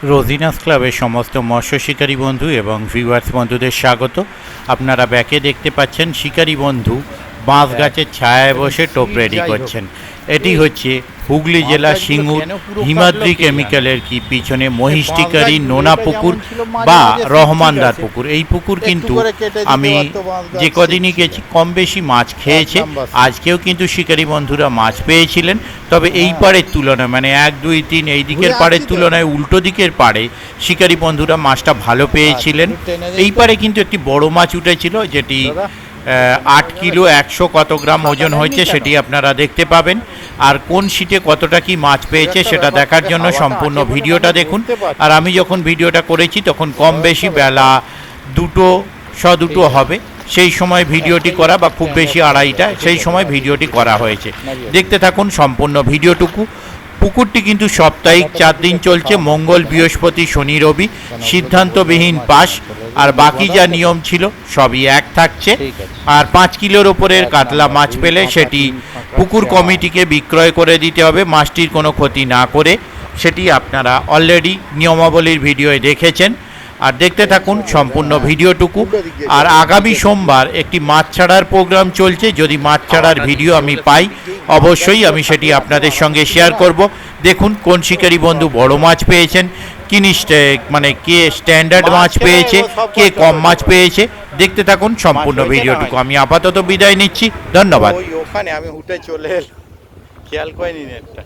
রোজিনাস ক্লাবের সমস্ত মৎস্য শিকারী বন্ধু এবং ভিউয়ার্স বন্ধুদের স্বাগত। আপনারা ব্যাকে দেখতে পাচ্ছেন শিকারী বন্ধু বাঁশ গাছের ছায়ায় বসে টোপ রেডি করছেন। এটি হচ্ছে হুগলি জেলা সিঙ্গুর হিমাদ্রি কেমিক্যালের কি পিছনে মহিষ্টিকারী নোনা পুকুর বা রহমানদার পুকুর। এই পুকুর কিন্তু আমি যে কদিনই গেছি কম বেশি মাছ খেয়েছে। আজকেও কিন্তু শিকারী বন্ধুরা মাছ পেয়েছিলেন, তবে এই পাড়ের তুলনায় মানে 1, 2, 3 এই দিকের পাড়ের তুলনায় উল্টো দিকের পাড়ে শিকারী বন্ধুরা মাছটা ভালো পেয়েছিলেন। এই পাড়ে কিন্তু একটি বড় মাছ উঠেছিল, যেটি 8 কিলো 100 কত গ্রাম ওজন হয়েছে সেটি আপনারা দেখতে পাবেন। আর কোন সিটে কতটা কি মাছ পেয়েছে সেটা দেখার জন্য সম্পূর্ণ ভিডিওটা দেখুন। আর আমি যখন ভিডিওটা করেছি তখন কম বেশি বেলা 2:00 হবে, সেই সময় ভিডিওটি করা, বা খুব বেশি 2:30 সেই সময় ভিডিওটি করা হয়েছে। দেখতে থাকুন সম্পূর্ণ ভিডিওটুকু। পুকুরটি কিন্তু সাপ্তাহিক 4 দিন চলছে, মঙ্গল, বৃহস্পতি, শনি, রবি, সিদ্ধান্তবিহীন পাস। আর বাকি যা নিয়ম ছিল সবই এক থাকছে। আর 5 কিলোর ওপরের কাতলা মাছ পেলে সেটি পুকুর কমিটিকে বিক্রয় করে দিতে হবে, মাছটির কোনো ক্ষতি না করে। সেটি আপনারা অলরেডি নিয়মাবলীর ভিডিওয়ে দেখেছেন। আর দেখতে থাকুন সম্পূর্ণ ভিডিওটুকু। আর আগামী সোমবার একটি মাছ ছাড়ার প্রোগ্রাম চলছে, যদি মাছ ছাড়ার ভিডিও আমি পাই অবশ্যই আমি সেটি আপনাদের সঙ্গে শেয়ার করব। দেখুন কোন শিকারী বন্ধু বড় মাছ পেয়েছেন, মানে কে স্ট্যান্ডার্ড মাছ পেয়েছে, কে কম মাছ পেয়েছে। দেখতে থাকুন সম্পূর্ণ ভিডিওটুকু। আমি আপাতত বিদায় নিচ্ছি, ধন্যবাদ। ওখানে আমি উঠে চলে খেয়াল করিনি নেটটা,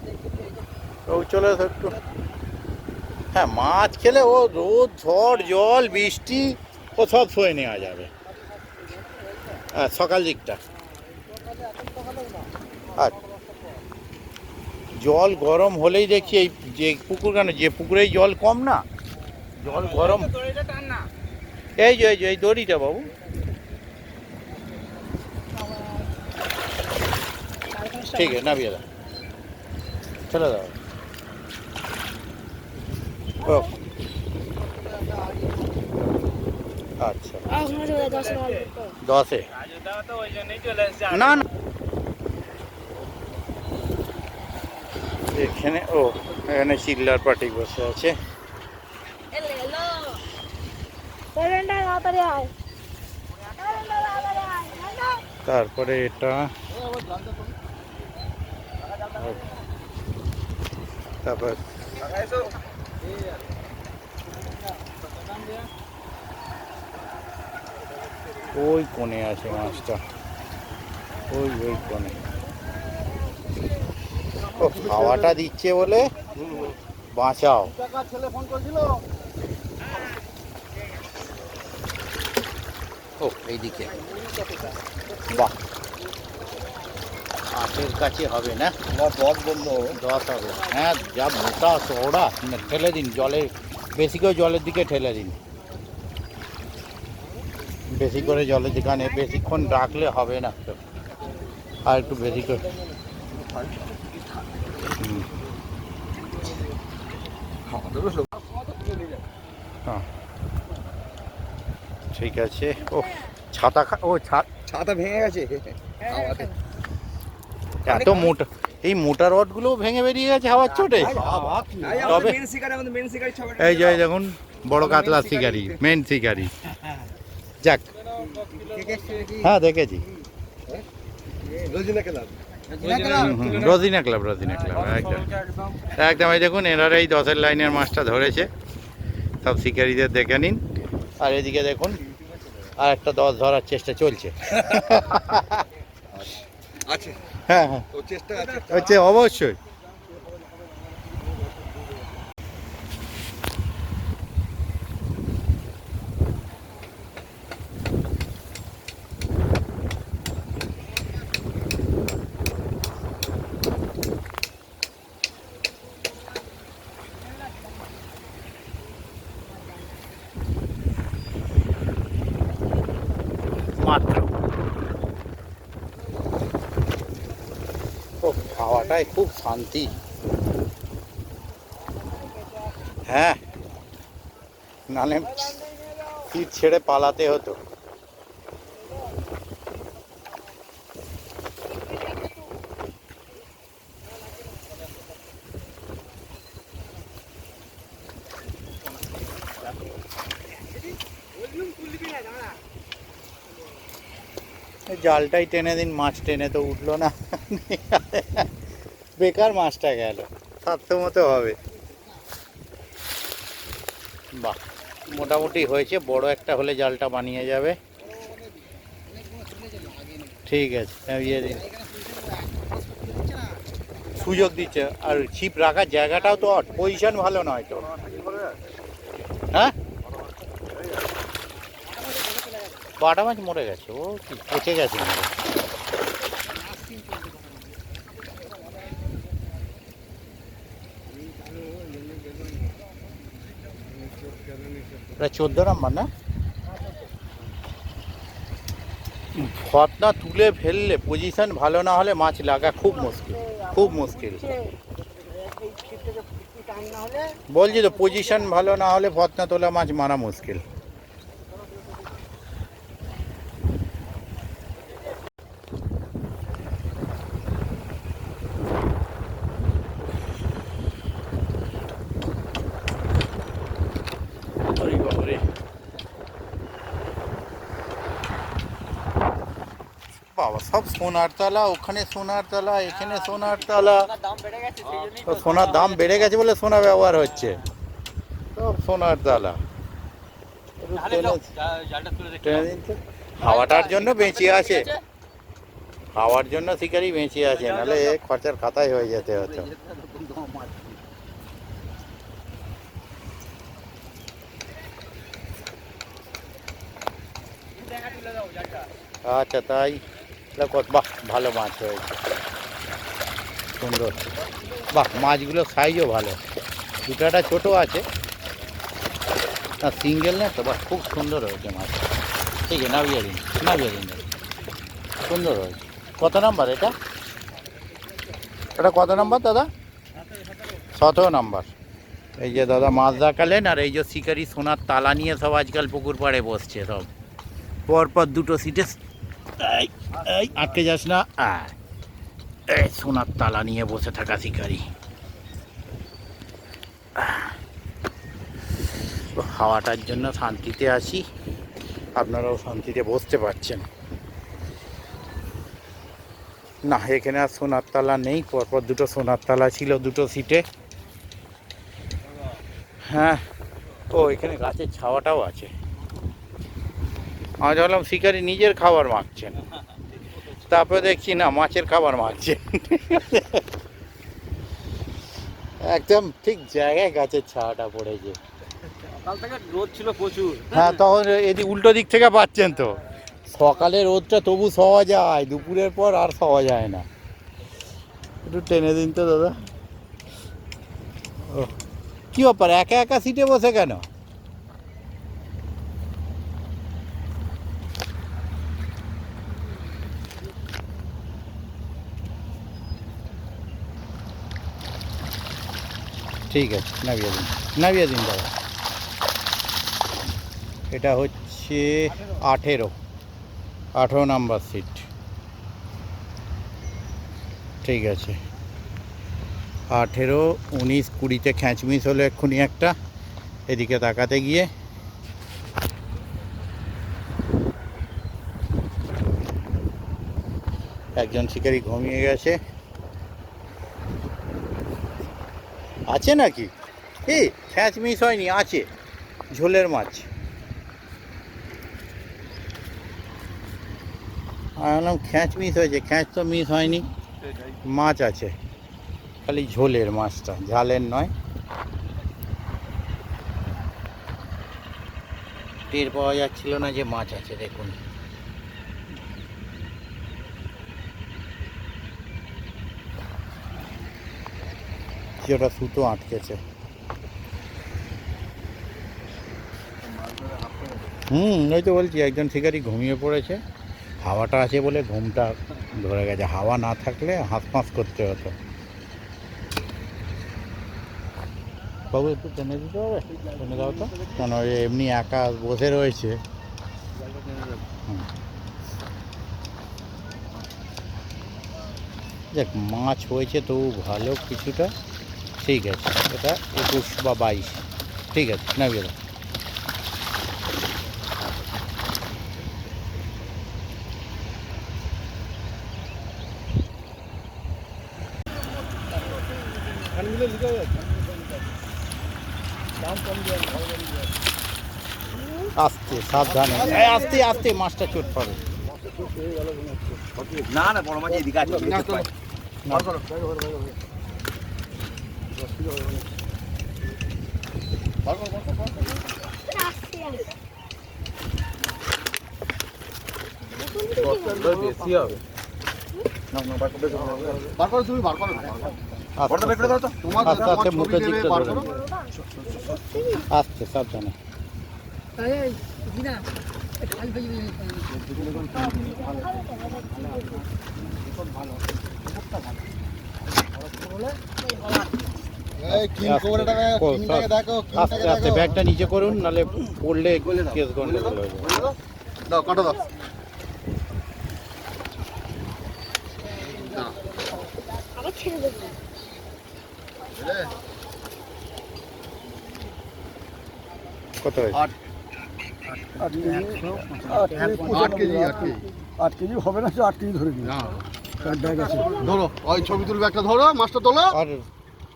ও চলে একটু। হ্যাঁ, মাছ খেলে ও রোদ, ঝড়, জল, বৃষ্টি ও সব সয়ে নেওয়া যাবে। হ্যাঁ, সকাল দিকটা। আর জল গরম হলেই দেখছি এই যে পুকুর, কেন যে পুকুরেই জল কম না, জল গরম। এই যে এই দড়িটা বাবু, ঠিক আছে, নামিয়ে দাও, চলে দাও। আচ্ছা, 10-এ না না, এখানে এখানে চিল্লার পার্টি বসে আছে। তারপরে এটা, তারপর ওই কোণে আছে মাছটা, ওই কোণে। ও হাওয়াটা দিচ্ছে বলে বাঁচাও। ও এইদিকে, বাহ, 8-এর কাছে হবে না, 10 বললো, 10 হবে। হ্যাঁ, যা মোটা চওড়া, ঠেলে দিন জলে, বেশি করে জলের দিকে ঠেলে দিন, বেশি করে জলের দিকে, কারণ বেশিক্ষণ রাখলে হবে না, আর একটু বেশি করে। হ্যাঁ, ঠিক আছে। ও ছাতা, ছাতা ভেঙে গেছে, এত মোটা, এই মোটা রডগুলো ভেঙে বেরিয়ে গেছে হাওয়ার চোটে। তবে এই যে দেখুন বড় কাতলা শিকারি, মেন শিকারি। যাক, হ্যাঁ দেখেছি, রোজিনা ক্লাব, একদম একদম। এই দেখুন এনারা এই 10-এর লাইনের মাছটা ধরেছে, সব শিকারীদের দেখে নিন। আর এদিকে দেখুন আর একটা 10 ধরার চেষ্টা চলছে। হ্যাঁ হ্যাঁ, হচ্ছে অবশ্যই। মাত্র হাওয়াটায় খুব শান্তি। হ্যাঁ, নালে সিট ছেড়ে পালাতে হতো। জালটাই টেনে দিন, মাছ টেনে তো উঠলো না, বেকার মাছটা গেল, সাধ্য মতো হবে। বাহ, মোটামুটি হয়েছে, বড় একটা হলে জালটা বানিয়ে যাবে। ঠিক আছে, ইয়ে দিন, সুযোগ দিচ্ছে, আর ছিপ রাখার জায়গাটাও তো পজিশন ভালো নয় তো। হ্যাঁ, বাটা মাছ মরে গেছে, ও কি পচে গেছে মরে। প্রায় 14 নম্বর না? ফতনা তুলে ফেললে পজিশন ভালো না হলে মাছ লাগা খুব মুশকিল, খুব মুশকিল। বলছি তো, পজিশন ভালো না হলে ফতনা তোলা মাছ মারা মুশকিল। বাবা, সব সোনার তলা, ওখানে সোনার তলা, এখানে সোনার তলা। তো সোনার দাম বেড়ে গেছে বলে সোনা ব্যবহার হচ্ছে, সব সোনার তলা। হাওয়াটার জন্য বেঁচে আছে, হাওয়ার জন্য শিকারি বেঁচে আছে, নাহলে খরচার খাতায় হয়ে যেতে হতো। আচ্ছা, তাই? বাহ, ভালো মাছ হয়েছে, সুন্দর। বাহ, মাছগুলো সাইজও ভালো, দুটাটা ছোট আছে না, সিঙ্গেল না তো। বাহ, খুব সুন্দর হয়েছে মাছ। ঠিক আছে, নামিয়ে দিন, নামিয়ে দিন, সুন্দর হয়েছে। কত নাম্বার এটা? এটা কত নাম্বার দাদা? 17 নাম্বার। এই যে দাদা মাছ দেখালেন, আর এই যে শিকারি সোনার তালা নিয়ে সব আজকাল পুকুর পাড়ে বসছে সব, পরপর দুটো সিটে। আটকে যাস না, এই সোনার তালা নিয়ে বসে থাকা শিকারি। হাওয়াটার জন্য শান্তিতে আছি, আপনারাও শান্তিতে বসতে পারছেন না। এখানে আর সোনার তালা নেই, পরপর দুটো সোনার তালা ছিল দুটো সিটে। হ্যাঁ, ও এখানে গাছের ছাওয়াটাও আছে। আমি ভাবলাম শিকারি নিজের খাবার মাখছেন, তারপরে দেখছি না, মাছের খাবার মাখছেন। একদম ঠিক জায়গায় গাছের ছাওয়াটা পড়েছে। সকাল থেকে রোদ ছিল প্রচুর। হ্যাঁ, তখন এদিক উল্টো দিক থেকে পাচ্ছেন তো। সকালে রোদটা তবু সওয়া যায়, দুপুরের পর আর সওয়া যায় না। একটু টেনে দিন তো দাদা। ও, কি ব্যাপার, একা একা সিটে বসে কেন? ঠিক আছে, নামিয়ে দিন, নামিয়ে দিন দাদা। এটা হচ্ছে 18 নাম্বার সিট। ঠিক আছে, 18, 19, 20-তে খ্যাঁচ মিস হলো এক্ষুনি একটা, এদিকে তাকাতে গিয়ে। একজন শিকারি ঘুমিয়ে গেছে। আছে নাকি? এই খ্যাঁচ মিস হয়নি, আছে, ঝোলের মাছ। আমি বললাম খ্যাঁচ মিস হয়েছে, খ্যাঁচ তো মিস হয়নি, মাছ আছে, খালি ঝোলের মাছটা, ঝালের নয়। টের পাওয়া যাচ্ছিল না যে মাছ আছে, দেখুন। ওটা সুতো আটকেছে। ওই তো বলছি, একজন শিকারি ঘুমিয়ে পড়েছে, হাওয়াটা আছে বলে ঘুমটা ধরে গেছে, হাওয়া না থাকলে হাঁসফাঁস করতে হতো। বাবু একটু টেনে দিতে হবে, টেনে দাও তো, কেন এমনি একা বসে রয়েছে। দেখ, মাছ হয়েছে তবু ভালো কিছুটা। ঠিক আছে, এটা 21 বা 22। ঠিক আছে, নামিয়ে দাও। আস্তে সাবধানে, আস্তে আস্তে মাছটা চোট পাবে। না না বড় মাছ এদিকে আছে বেশি হবে আস্তে আস্তে মুখের দিকটা ধরে নাও। আস্তে সাবধানে। আস্তে আস্তে ব্যাগটা নিচে করুন, নাহলে পড়লে কেস গন্ডগোল হয়ে যাবে। দাও কাটো দাও। কত হয়েছে? 8 কেজি 8 কেজি হবে না, 8 কেজি ধরে দিন। ধরো ওই ছবি তুলবে একটা, ধরো মাছটা তোলো আর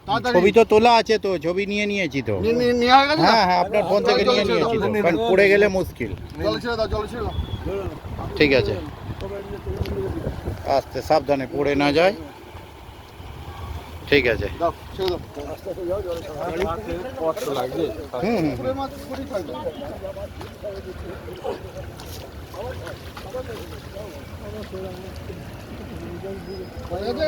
তাড়াতাড়ি। ছবি তো তোলা আছে তো, ছবি নিয়ে নিয়েছি তো। নিয়ে হয়ে গেছে না? হ্যাঁ হ্যাঁ, আপনার ফোন থেকে জলে নিয়ে ছেড়ে দাও, নিয়েছি তো, জলে কারণ পড়ে গেলে মুশকিল। জলে ছেড়ে দাও, জলে ছেড়ে দাও। ঠিক আছে, আস্তে সাবধানে পড়ে না যায়। ঠিক আছে। দাও ছেড়ে দাও। হুম হুম। পুকুরের মাছ পুকুরেই থাকবে। হয়ে গেছে?